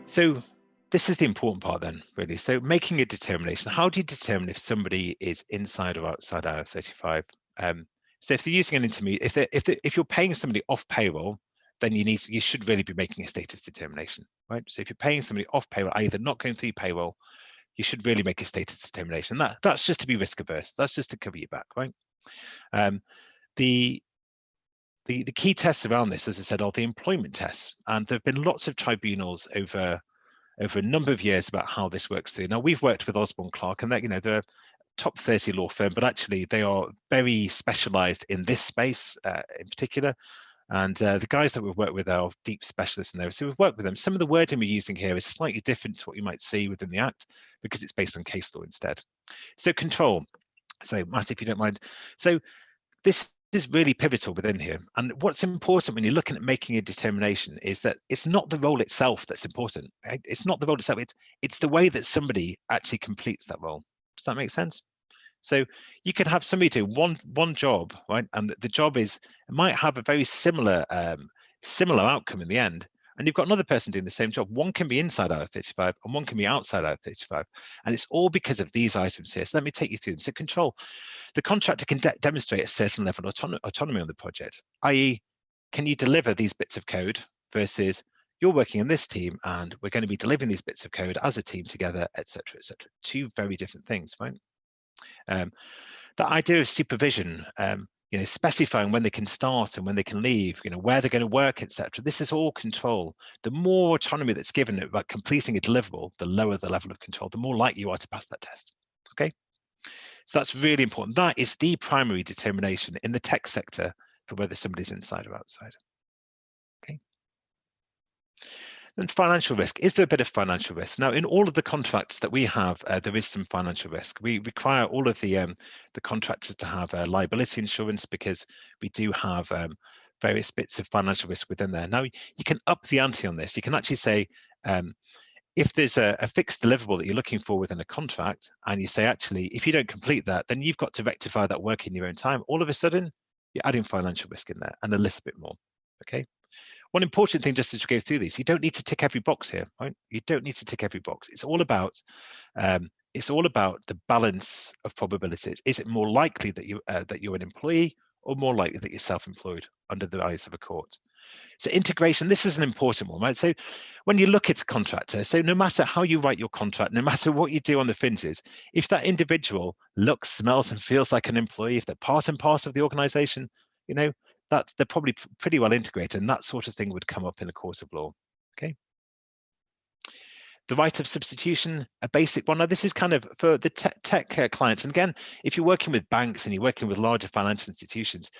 So this is the important part then, really. So making a determination. How do you determine if somebody is inside or outside IR35? So if they're using an intermediate, if you're paying somebody off payroll, then you should really be making a status determination, right? So if you're paying somebody off payroll, either not going through payroll, you should really make a status determination. That's just to be risk averse. That's just to cover your back, right? The key tests around this, as I said, are the employment tests, and there have been lots of tribunals over a number of years about how this works through. Now, we've worked with Osborne Clarke, and they're a top 30 law firm, but actually they are very specialized in this space in particular. And the guys that we've worked with are deep specialists in there. So we've worked with them. Some of the wording we're using here is slightly different to what you might see within the Act because it's based on case law instead. So control. So Matt, if you don't mind. So this is really pivotal within here. And what's important when you're looking at making a determination is that it's not the role itself that's important. Right? It's not the role itself. It's the way that somebody actually completes that role. Does that make sense? So you could have somebody do one job, right? And the job might have a very similar outcome in the end. And you've got another person doing the same job. One can be inside IR35 and one can be outside IR35. And it's all because of these items here. So let me take you through them. So control. The contractor can demonstrate a certain level of autonomy on the project, i.e., can you deliver these bits of code versus you're working in this team and we're going to be delivering these bits of code as a team together, et cetera, et cetera. Two very different things, right? The idea of supervision, specifying when they can start and when they can leave, where they're going to work, etc. This is all control. The more autonomy that's given about completing a deliverable, the lower the level of control, the more likely you are to pass that test. Okay, so that's really important. That is the primary determination in the tech sector for whether somebody's inside or outside. Okay. And financial risk. Is there a bit of financial risk? Now, in all of the contracts that we have, there is some financial risk. We require all of the contractors to have liability insurance because we do have various bits of financial risk within there. Now, you can up the ante on this. You can actually say, if there's a fixed deliverable that you're looking for within a contract, and you say, actually, if you don't complete that, then you've got to rectify that work in your own time. All of a sudden, you're adding financial risk in there and a little bit more. Okay. One important thing, just as we go through these, you don't need to tick every box here, right? You don't need to tick every box. It's all about the balance of probabilities. Is it more likely that you're an employee, or more likely that you're self-employed under the eyes of a court? So integration, this is an important one, right? So when you look at a contractor, so no matter how you write your contract, no matter what you do on the fringes, if that individual looks, smells, and feels like an employee, if they're part and parcel of the organization, they're probably pretty well integrated, and that sort of thing would come up in a court of law. Okay. The right of substitution, a basic one. Now, this is kind of for the tech clients. And again, if you're working with banks and you're working with larger financial institutions,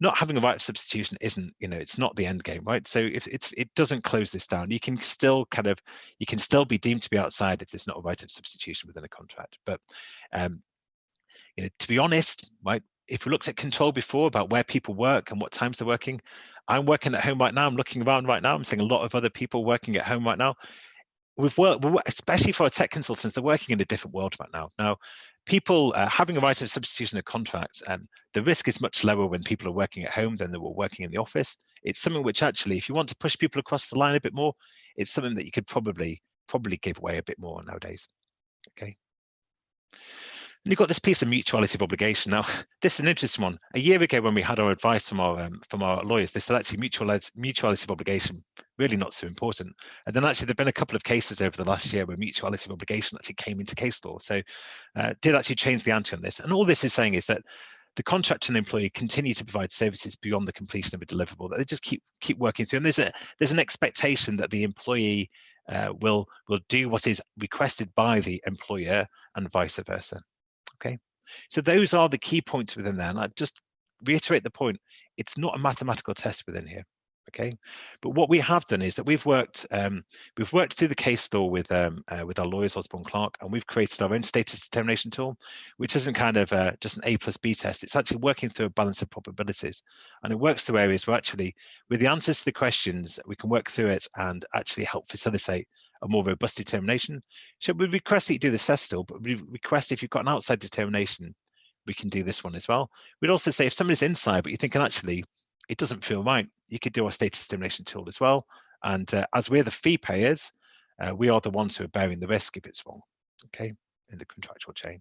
not having a right of substitution isn't, it's not the end game, right? So if it doesn't close this down, you can still be deemed to be outside if there's not a right of substitution within a contract. But to be honest, right? If we looked at control before about where people work and what times they're working, I'm working at home right now. I'm looking around right now. I'm seeing a lot of other people working at home right now. Especially for our tech consultants, they're working in a different world right now. Now, people having a right of substitution of contracts, the risk is much lower when people are working at home than they were working in the office. It's something which actually, if you want to push people across the line a bit more, it's something that you could probably give away a bit more nowadays. Okay. And you've got this piece of mutuality of obligation. Now, this is an interesting one. A year ago, when we had our advice from our lawyers, they said actually mutuality of obligation really not so important. And then actually, there've been a couple of cases over the last year where mutuality of obligation actually came into case law. So, did actually change the ante on this. And all this is saying is that the contractor and the employee continue to provide services beyond the completion of a deliverable. That they just keep working through. And there's an expectation that the employee will do what is requested by the employer and vice versa. Okay, so those are the key points within there, and I just reiterate the point: it's not a mathematical test within here. Okay, but what we have done is that we've worked through the case law with our lawyers, Osborne Clarke, and we've created our own status determination tool, which isn't kind of just an A+B test. It's actually working through a balance of probabilities, and it works through areas where actually, with the answers to the questions, we can work through it and actually help facilitate a more robust determination. So we request that you do the test still, but we request if you've got an outside determination, we can do this one as well. We'd also say if somebody's inside, but you're thinking actually it doesn't feel right, you could do our status determination tool as well. And as we're the fee payers, we are the ones who are bearing the risk if it's wrong, okay, in the contractual chain.